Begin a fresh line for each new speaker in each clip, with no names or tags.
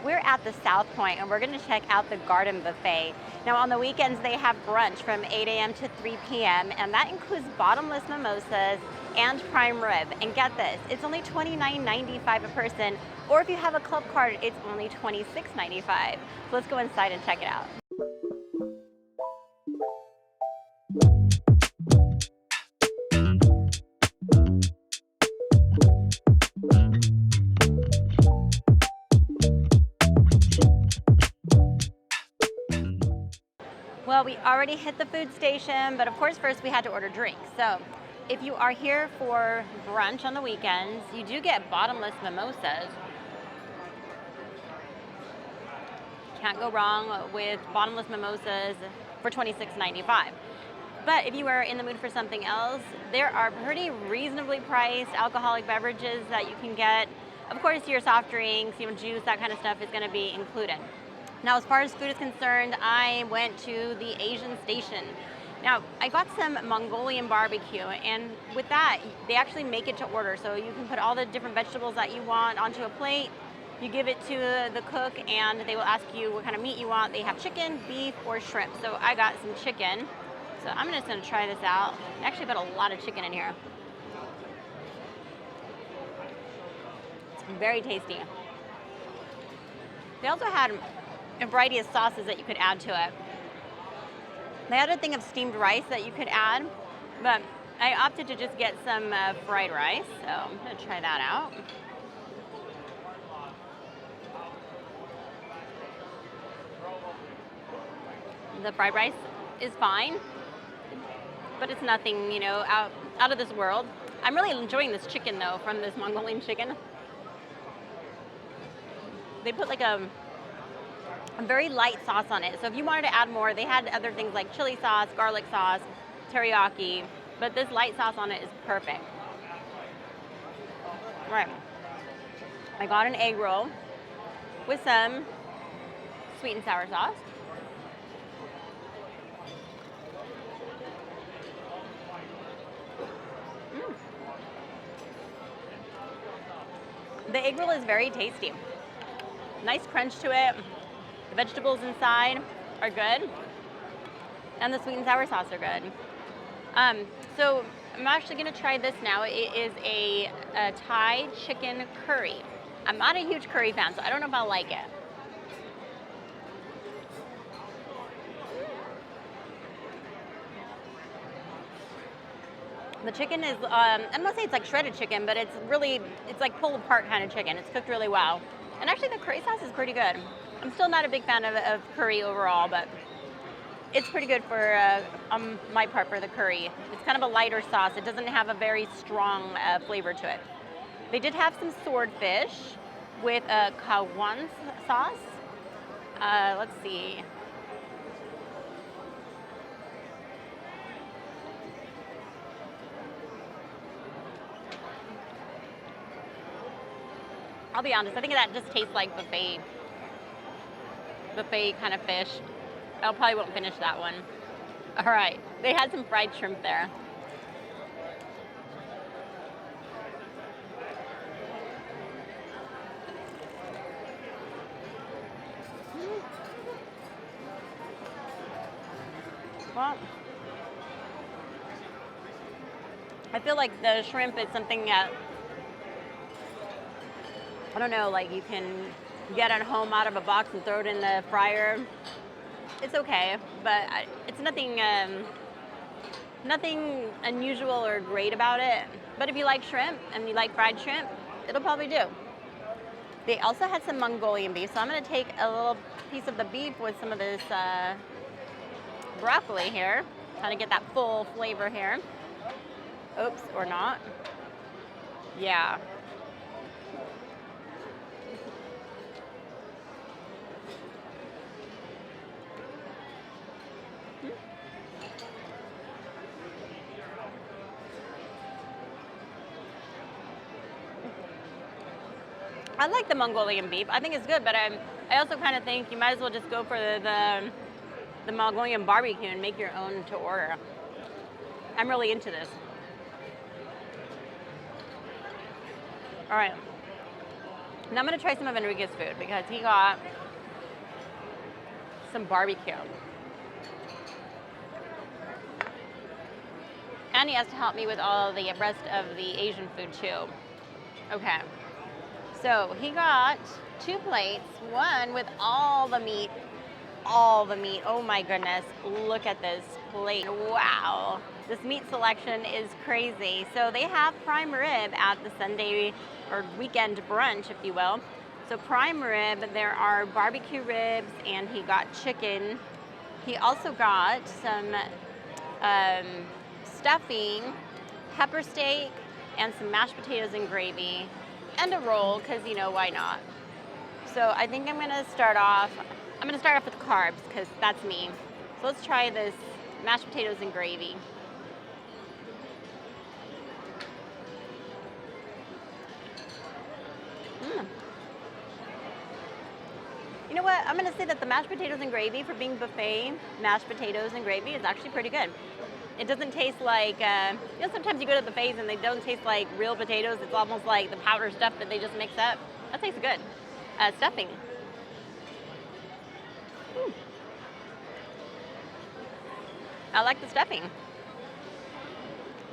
We're at the South Point and we're going to check out the Garden Buffet. Now, on the weekends, they have brunch from 8 a.m. to 3 p.m., and that includes bottomless mimosas and prime rib. And get this, it's only $29.95 a person, or if you have a club card, it's only $26.95. So let's go inside and check it out. Well, we already hit the food station, but of course, first we had to order drinks. So, if you are here for brunch on the weekends, you do get bottomless mimosas. Can't go wrong with bottomless mimosas for $26.95. But if you are in the mood for something else, there are pretty reasonably priced alcoholic beverages that you can get. Of course, your soft drinks, juice, that kind of stuff is going to be included. Now, as far as food is concerned, I went to the Asian station. Now, I got some Mongolian barbecue, and with that, they actually make it to order. So you can put all the different vegetables that you want onto a plate. You give it to the cook, and they will ask you what kind of meat you want. They have chicken, beef, or shrimp. So I got some chicken. So I'm just going to try this out. I actually put a lot of chicken in here. It's very tasty. They also had a variety of sauces that you could add to it. They had a thing of steamed rice that you could add, but I opted to just get some fried rice, so I'm going to try that out. The fried rice is fine, but it's nothing, out of this world. I'm really enjoying this chicken, though, from this Mongolian chicken. They put like a very light sauce on it. So if you wanted to add more, they had other things like chili sauce, garlic sauce, teriyaki, but this light sauce on it is perfect. Right. I got an egg roll with some sweet and sour sauce. The egg roll is very tasty. Nice crunch to it. The vegetables inside are good, and the sweet and sour sauce are good. So I'm actually going to try this now. It is a Thai chicken curry. I'm not a huge curry fan, so I don't know if I'll like it. The chicken is, I'm not saying it's like shredded chicken, but it's like pull apart kind of chicken. It's cooked really well. And actually the curry sauce is pretty good. I'm still not a big fan of curry overall, but it's pretty good for my part for the curry. It's kind of a lighter sauce. It doesn't have a very strong flavor to it. They did have some swordfish with a kawan sauce. Let's see. I'll be honest, I think that just tastes like buffet kind of fish. I probably won't finish that one. All right, they had some fried shrimp there. Well, I feel like the shrimp is something that, I don't know, like you can get at home out of a box and throw it in the fryer. It's okay, but it's nothing unusual or great about it. But if you like shrimp and you like fried shrimp, it'll probably do. They also had some Mongolian beef, so I'm going to take a little piece of the beef with some of this broccoli here, trying to get that full flavor here. Oops, or not. Yeah. I like the Mongolian beef. I think it's good, but I also kind of think you might as well just go for the Mongolian barbecue and make your own to order. I'm really into this. All right. Now I'm gonna try some of Enrique's food because he got some barbecue. And he has to help me with all the rest of the Asian food too. Okay. So he got 2 plates, one with all the meat. All the meat. Oh my goodness. Look at this plate. Wow. This meat selection is crazy. So they have prime rib at the Sunday or weekend brunch, if you will. So prime rib, there are barbecue ribs, and he got chicken. He also got some stuffing, pepper steak, and some mashed potatoes and gravy, and a roll, because you know, why not? So I think I'm gonna start off with carbs, because that's me. So let's try this mashed potatoes and gravy. You know what? I'm gonna say that the mashed potatoes and gravy, for being buffet mashed potatoes and gravy, is actually pretty good. It doesn't taste like, sometimes you go to buffets and they don't taste like real potatoes. It's almost like the powder stuff that they just mix up. That tastes good. Stuffing. I like the stuffing.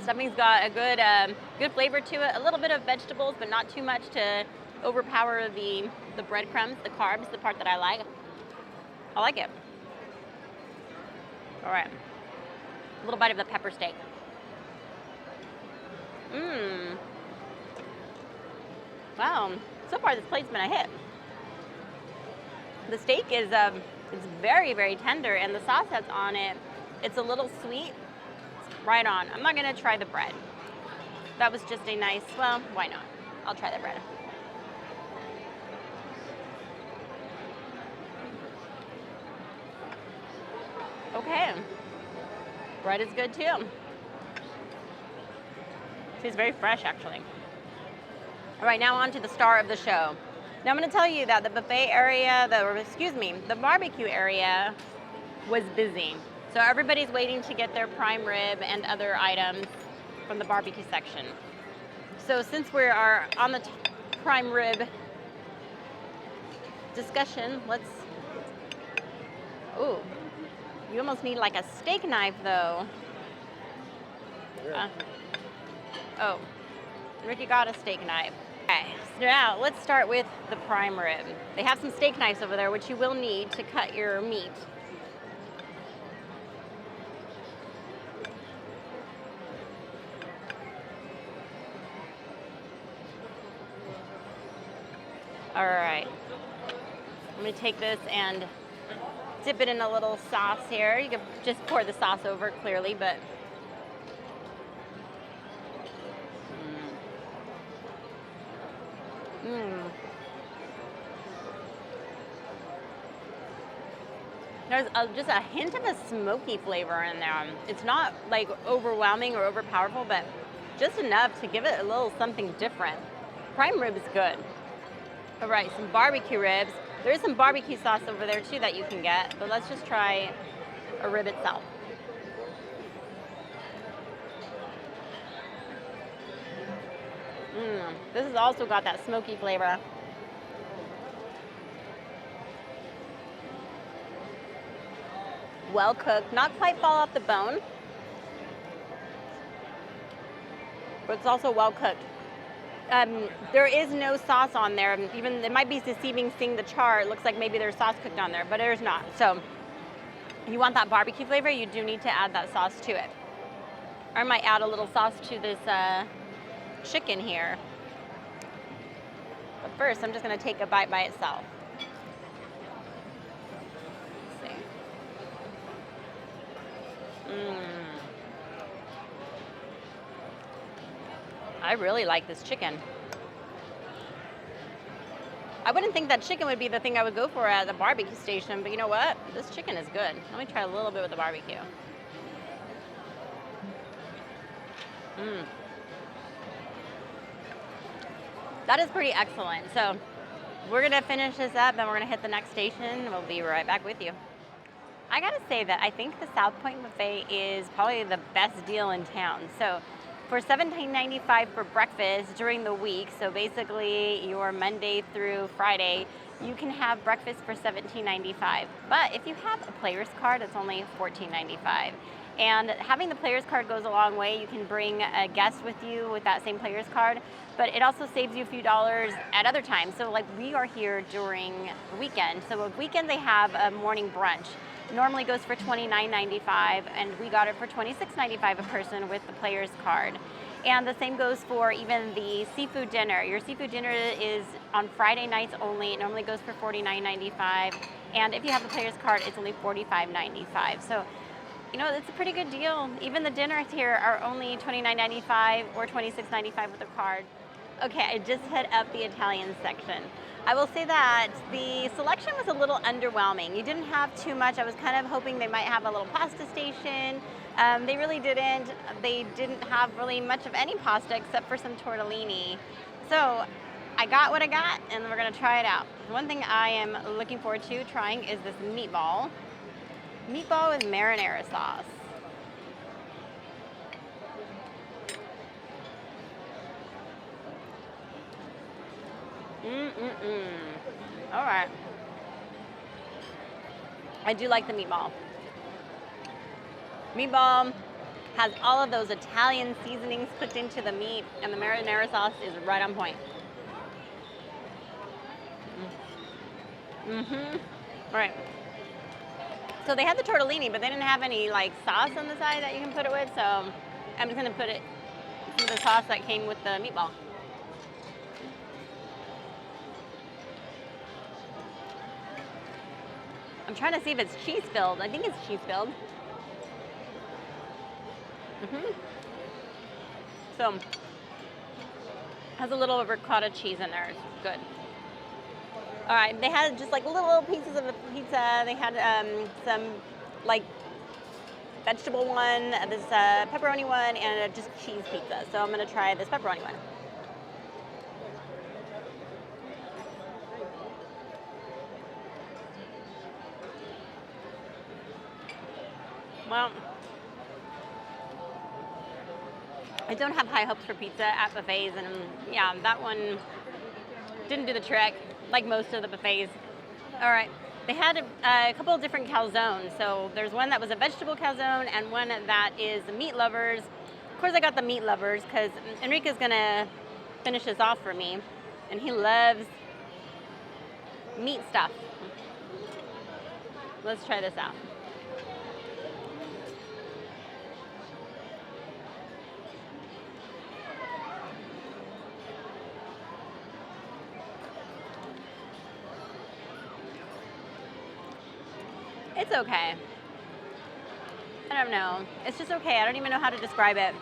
Stuffing's got a good flavor to it. A little bit of vegetables, but not too much to overpower the breadcrumbs, the carbs, the part that I like. I like it. All right. A little bite of the pepper steak. Wow. So far, this plate's been a hit. The steak is it's very, very tender, and the sauce that's on it, it's a little sweet. It's right on. I'm not gonna try the bread. That was just a nice, well, why not? I'll try the bread. Okay. Bread is good too. Tastes very fresh, actually. All right, now on to the star of the show. Now I'm going to tell you that the buffet area, the barbecue area was busy. So everybody's waiting to get their prime rib and other items from the barbecue section. So since we are on the prime rib discussion, ooh, you almost need like a steak knife though. Oh, Ricky got a steak knife. Okay, so now let's start with the prime rib. They have some steak knives over there, which you will need to cut your meat. All right, I'm gonna take this and dip it in a little sauce here. You can just pour the sauce over it clearly, but there's just a hint of a smoky flavor in there. It's not like overwhelming or overpowerful, but just enough to give it a little something different. Prime rib is good. All right, some barbecue ribs. There is some barbecue sauce over there too that you can get, but let's just try a rib itself. This has also got that smoky flavor. Well cooked, not quite fall off the bone, but it's also well cooked. There is no sauce on there. Even it might be deceiving seeing the char. It looks like maybe there's sauce cooked on there, but there's not. So you want that barbecue flavor, you do need to add that sauce to it. I might add a little sauce to this chicken here. But first, I'm just gonna take a bite by itself. Let's see. I really like this chicken. I wouldn't think that chicken would be the thing I would go for at the barbecue station, but you know what? This chicken is good. Let me try a little bit with the barbecue. That is pretty excellent. So we're gonna finish this up, then we're gonna hit the next station. We'll be right back with you. I gotta say that I think the South Point Buffet is probably the best deal in town. So For $17.95 for breakfast during the week, so basically your Monday through Friday, you can have breakfast for $17.95. But if you have a player's card, it's only $14.95. And having the player's card goes a long way. You can bring a guest with you with that same player's card, but it also saves you a few dollars at other times. So like we are here during the weekend. So a weekend they have a morning brunch. Normally goes for $29.95, and we got it for $26.95 a person with the player's card. And the same goes for even the seafood dinner. Your seafood dinner is on Friday nights only. It normally goes for $49.95. And if you have the player's card, it's only $45.95. So, you know, it's a pretty good deal. Even the dinners here are only $29.95 or $26.95 with a card. Okay, I just hit up the Italian section. I will say that the selection was a little underwhelming. You didn't have too much. I was kind of hoping they might have a little pasta station. They really didn't. They didn't have really much of any pasta except for some tortellini. So I got what I got, and we're gonna try it out. One thing I am looking forward to trying is this meatball. Meatball with marinara sauce. All right. I do like the meatball. Meatball has all of those Italian seasonings cooked into the meat, and the marinara sauce is right on point. Right. So they had the tortellini, but they didn't have any like sauce on the side that you can put it with. So I'm just gonna put it some of the sauce that came with the meatball. I'm trying to see if it's cheese filled. I think it's cheese filled. So has a little ricotta cheese in there. It's good. All right, they had just like little pieces of the pizza. They had some like vegetable one, this pepperoni one, and just cheese pizza. So I'm gonna try this pepperoni one. Well, I don't have high hopes for pizza at buffets, and yeah, that one didn't do the trick, like most of the buffets. All right, they had a couple of different calzones. So there's one that was a vegetable calzone and one that is meat lovers. Of course, I got the meat lovers because Enrique's gonna finish this off for me, and he loves meat stuff. Let's try this out. It's okay. I don't know. It's just okay. I don't even know how to describe it.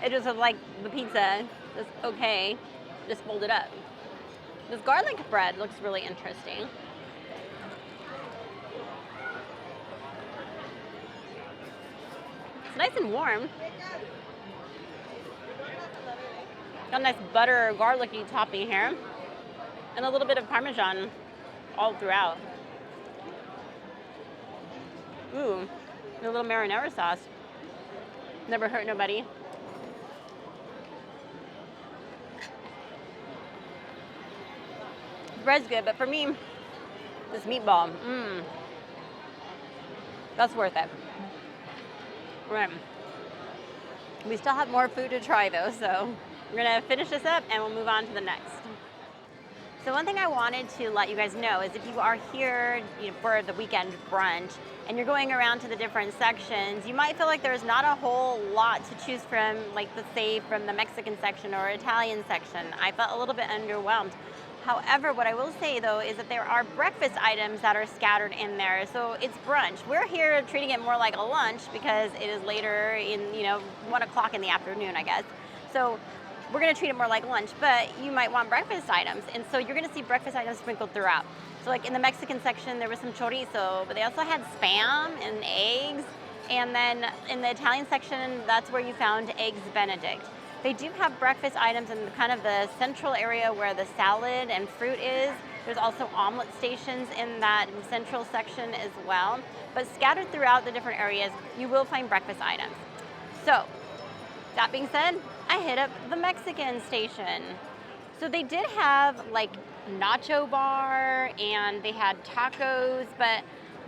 It just was like the pizza, just okay, just fold it up. This garlic bread looks really interesting. It's nice and warm. Got a nice butter garlicky topping here, and a little bit of Parmesan all throughout. Ooh, a little marinara sauce. Never hurt nobody. The bread's good, but for me, this meatball, that's worth it. Right. We still have more food to try though, so we're gonna finish this up and we'll move on to the next. So one thing I wanted to let you guys know is if you are here for the weekend brunch and you're going around to the different sections, you might feel like there's not a whole lot to choose from, like let's say from the Mexican section or Italian section. I felt a little bit underwhelmed. However, what I will say though is that there are breakfast items that are scattered in there. So it's brunch. We're here treating it more like a lunch because it is later in, 1 o'clock in the afternoon, I guess. So we're gonna treat it more like lunch, but you might want breakfast items. And so you're gonna see breakfast items sprinkled throughout. So like in the Mexican section, there was some chorizo, but they also had Spam and eggs. And then in the Italian section, that's where you found Eggs Benedict. They do have breakfast items in kind of the central area where the salad and fruit is. There's also omelet stations in that central section as well. But scattered throughout the different areas, you will find breakfast items. So That being said, I hit up the Mexican station. So they did have like nacho bar and they had tacos, but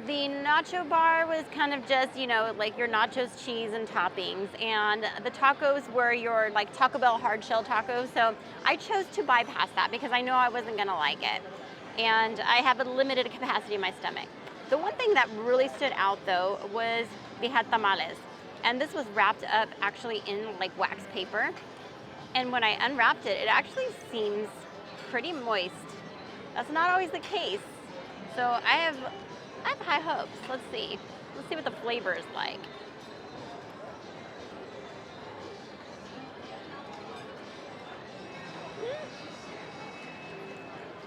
the nacho bar was kind of just, like your nachos, cheese, and toppings. And the tacos were your like Taco Bell hard shell tacos. So I chose to bypass that because I know I wasn't gonna like it. And I have a limited capacity in my stomach. The one thing that really stood out though was they had tamales. And this was wrapped up actually in like wax paper. And when I unwrapped it, it actually seems pretty moist. That's not always the case. So I have high hopes. Let's see. Let's see what the flavor is like.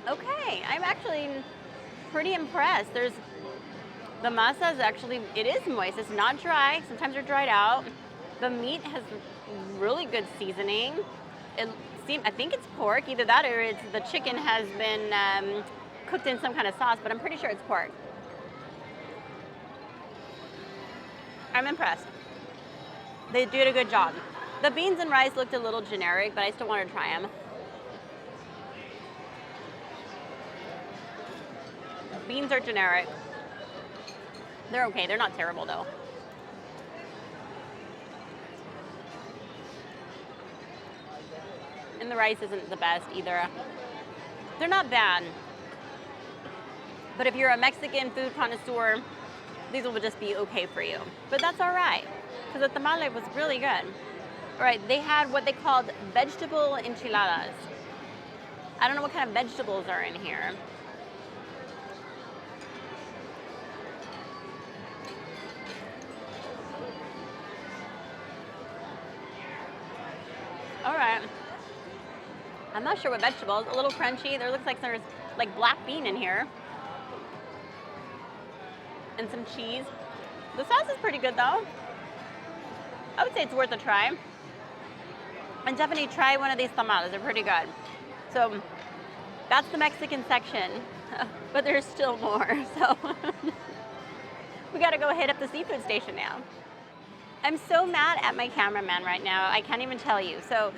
Okay, I'm actually pretty impressed. The masa is actually, it is moist. It's not dry. Sometimes they're dried out. The meat has really good seasoning. I think it's pork, either that or the chicken has been cooked in some kind of sauce, but I'm pretty sure it's pork. I'm impressed. They did a good job. The beans and rice looked a little generic, but I still wanted to try them. Beans are generic. They're okay. They're not terrible though. And the rice isn't the best either. They're not bad. But if you're a Mexican food connoisseur, these will just be okay for you. But that's all right, because the tamale was really good. All right, they had what they called vegetable enchiladas. I don't know what kind of vegetables are in here. All right. I'm not sure what vegetables. A little crunchy. There looks like there's like black bean in here. And some cheese. The sauce is pretty good though. I would say it's worth a try. And definitely try one of these tamales. They're pretty good. So that's the Mexican section. But there's still more. So we gotta go hit up the seafood station now. I'm so mad at my cameraman right now. I can't even tell you. So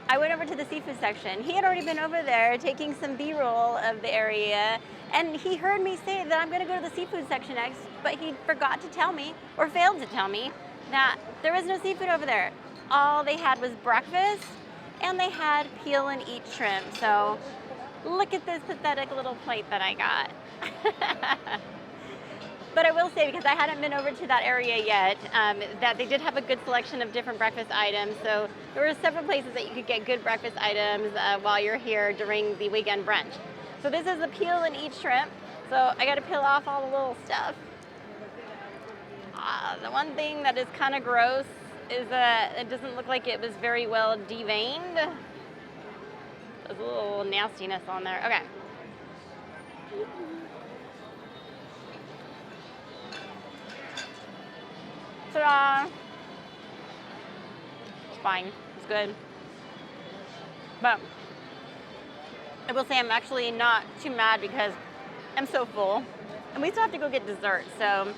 I went over to the seafood section. He had already been over there taking some B-roll of the area, and he heard me say that I'm gonna go to the seafood section next, but he forgot to tell me, or failed to tell me, that there was no seafood over there. All they had was breakfast, and they had peel and eat shrimp. So look at this pathetic little plate that I got. But I will say, because I hadn't been over to that area yet, that they did have a good selection of different breakfast items. So there were several places that you could get good breakfast items while you're here during the weekend brunch. So this is the peel and eat shrimp. So I got to peel off all the little stuff. The one thing that is kind of gross is that it doesn't look like it was very well deveined. There's a little nastiness on there. Okay. Ta-da! It's fine. It's good. But I will say I'm actually not too mad because I'm so full. And we still have to go get dessert. So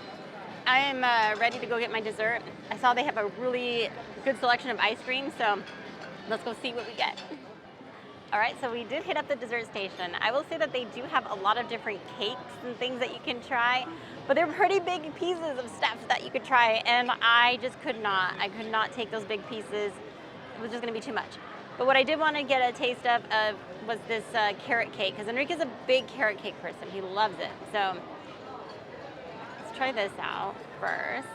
I am ready to go get my dessert. I saw they have a really good selection of ice cream. So let's go see what we get. All right, so we did hit up the dessert station. I will say that they do have a lot of different cakes and things that you can try, but they're pretty big pieces of stuff that you could try, and I just could not. I could not take those big pieces. It was just gonna be too much. But what I did want to get a taste of was this carrot cake, because Enrique's a big carrot cake person. He loves it. So let's try this out first.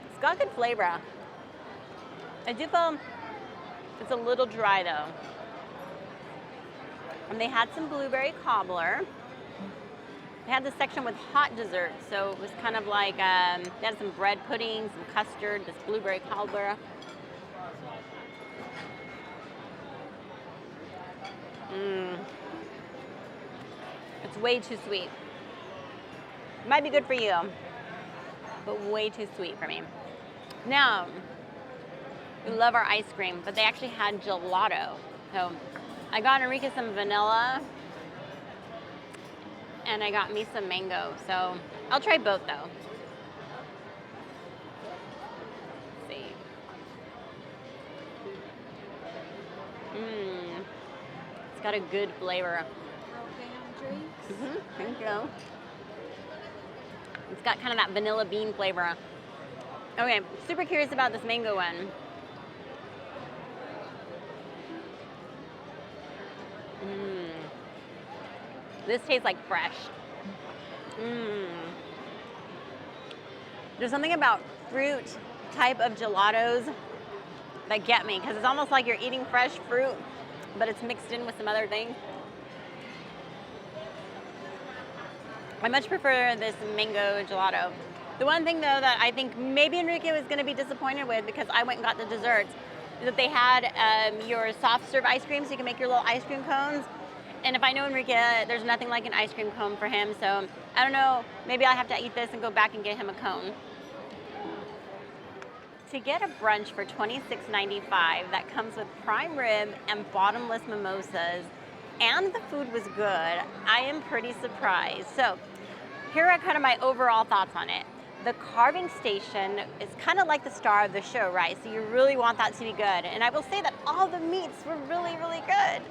It's got good flavor. I do feel it's a little dry though. And they had some blueberry cobbler. They had this section with hot desserts, so it was kind of like, they had some bread pudding, some custard, this blueberry cobbler. It's way too sweet. Might be good for you, but way too sweet for me. Now, we love our ice cream, but they actually had gelato. So I got Enrique some vanilla, and I got me some mango. So I'll try both though. Mmm. It's got a good flavor. Thank you. It's got kind of that vanilla bean flavor. Okay, super curious about this mango one. Mmm. This tastes like fresh. Mmm. There's something about fruit type of gelatos that get me, because it's almost like you're eating fresh fruit, but it's mixed in with some other things. I much prefer this mango gelato. The one thing though that I think maybe Enrique was going to be disappointed with, because I went and got the desserts, is that they had your soft serve ice cream, so you can make your little ice cream cones. And if I know Enrique, there's nothing like an ice cream cone for him, so I don't know, maybe I'll have to eat this and go back and get him a cone. To get a brunch for $26.95 that comes with prime rib and bottomless mimosas, and the food was good, I am pretty surprised. So here are kind of my overall thoughts on it. The carving station is kind of like the star of the show, right? So you really want that to be good. And I will say that all the meats were really, really good.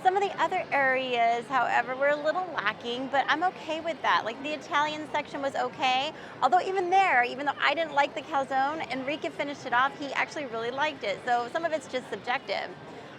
Some of the other areas, however, were a little lacking, but I'm okay with that. Like the Italian section was okay, although even there, even though I didn't like the calzone, Enrique finished it off, he actually really liked it. So some of it's just subjective.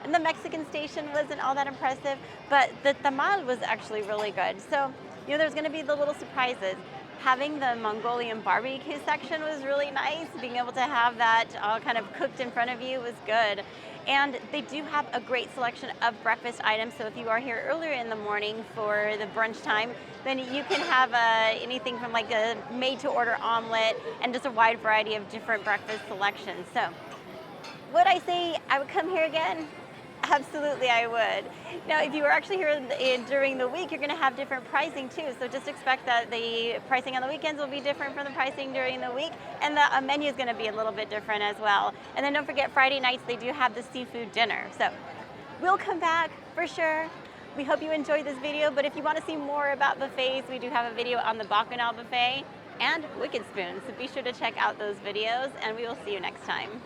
And the Mexican station wasn't all that impressive, but the tamal was actually really good. So, you know, there's gonna be the little surprises. Having the Mongolian barbecue section was really nice. Being able to have that all kind of cooked in front of you was good. And they do have a great selection of breakfast items. So if you are here earlier in the morning for the brunch time, then you can have anything from like a made-to-order omelet and just a wide variety of different breakfast selections. So would I say I would come here again? Absolutely, I would. Now, if you were actually here during the week, you're going to have different pricing too. So just expect that the pricing on the weekends will be different from the pricing during the week, and the menu is going to be a little bit different as well. And then don't forget, Friday nights they do have the seafood dinner. So we'll come back for sure. We hope you enjoyed this video, but if you want to see more about buffets, we do have a video on the Bacchanal buffet and Wicked Spoon. So be sure to check out those videos, and we will see you next time.